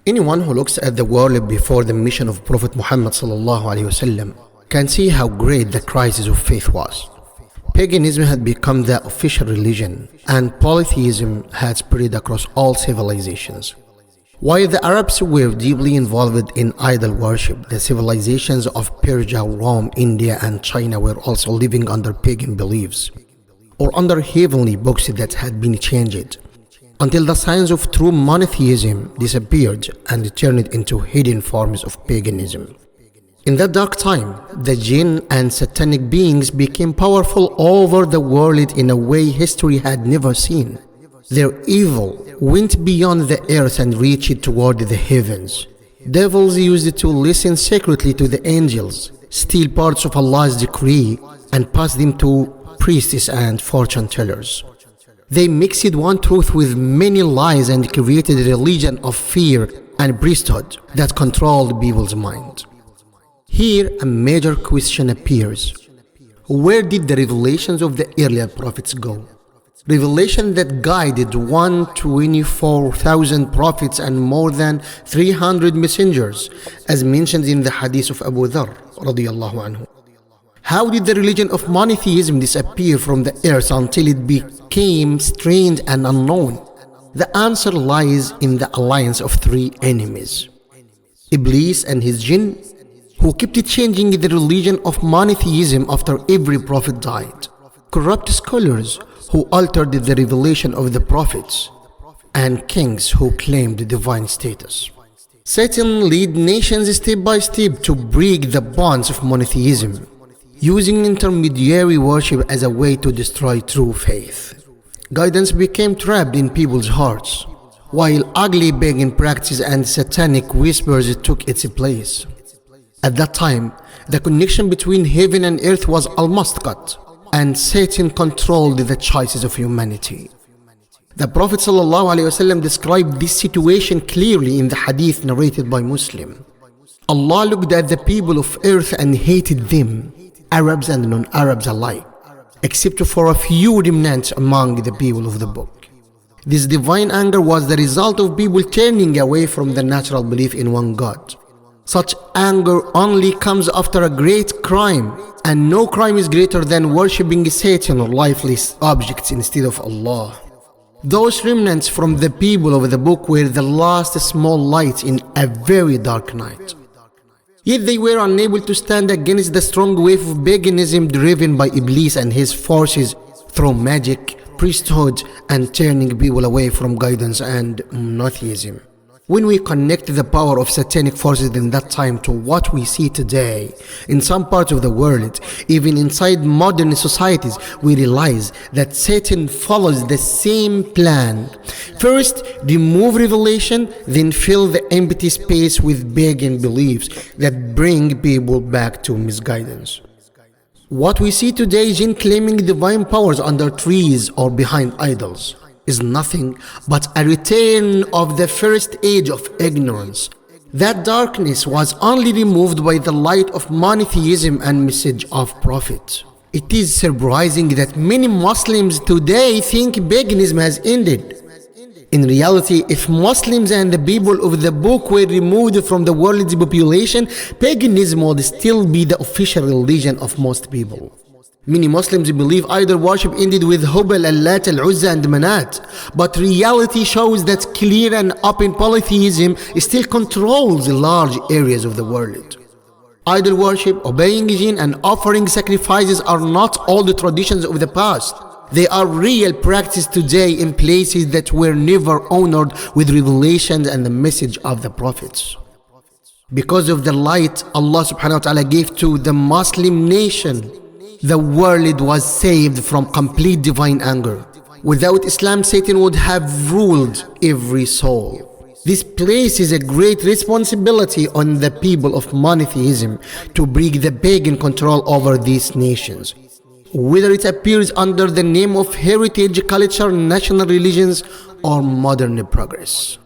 Anyone who looks at the world before the mission of Prophet Muhammad ﷺ can see how great the crisis of faith was. Paganism had become the official religion, and polytheism had spread across all civilizations. While the Arabs were deeply involved in idol worship, the civilizations of Persia, Rome, India, and China were also living under pagan beliefs, or under heavenly books that had been changed, until the signs of true monotheism disappeared and turned into hidden forms of paganism. In that dark time, the jinn and satanic beings became powerful all over the world in a way history had never seen. Their evil went beyond the earth and reached toward the heavens. Devils used to listen secretly to the angels, steal parts of Allah's decree, and pass them to priests and fortune tellers. They mixed one truth with many lies and created a religion of fear and priesthood that controlled people's mind. Here a major question appears. Where did the revelations of the earlier prophets go? Revelation that guided 124,000 prophets and more than 300 messengers, as mentioned in the hadith of Abu Dharr radiyallahu anhu. How did the religion of monotheism disappear from the earth until it became strange and unknown? The answer lies in the alliance of three enemies: Iblis and his jinn, who kept changing the religion of monotheism after every prophet died; corrupt scholars who altered the revelation of the prophets; and kings who claimed divine status. Satan led nations step by step to break the bonds of monotheism, using intermediary worship as a way to destroy true faith. Guidance became trapped in people's hearts, while ugly pagan practices and satanic whispers took its place. At that time, the connection between heaven and earth was almost cut, and Satan controlled the choices of humanity. The Prophet ﷺ described this situation clearly in the hadith narrated by Muslim. Allah looked at the people of earth and hated them, Arabs and non-Arabs alike, except for a few remnants among the people of the book. This divine anger was the result of people turning away from the natural belief in one God. Such anger only comes after a great crime, and no crime is greater than worshipping Satan or lifeless objects instead of Allah. Those remnants from the people of the book were the last small light in a very dark night. Yet they were unable to stand against the strong wave of paganism driven by Iblis and his forces through magic, priesthood, and turning people away from guidance and monotheism. When we connect the power of satanic forces in that time to what we see today in some parts of the world, even inside modern societies, we realize that Satan follows the same plan. First, remove revelation, then fill the empty space with pagan beliefs that bring people back to misguidance. What we see today, jinn claiming divine powers under trees or behind idols, is nothing but a return of the first age of ignorance. That darkness was only removed by the light of monotheism and message of Prophet. It is surprising that many Muslims today think paganism has ended. In reality, if Muslims and the people of the book were removed from the world's population, paganism would still be the official religion of most people. Many Muslims believe idol worship ended with Hubal, Al-Lat, Al-Uzza, and Manat, but reality shows that clear and open polytheism still controls large areas of the world. Idol worship, obeying jinn, and offering sacrifices are not all the traditions of the past. They are real practice today in places that were never honored with revelations and the message of the prophets. Because of the light Allah subhanahu wa ta'ala gave to the Muslim nation, the world was saved from complete divine anger. Without Islam, Satan would have ruled every soul. This places a great responsibility on the people of monotheism to break the pagan control over these nations, whether it appears under the name of heritage, culture, national religions, or modern progress.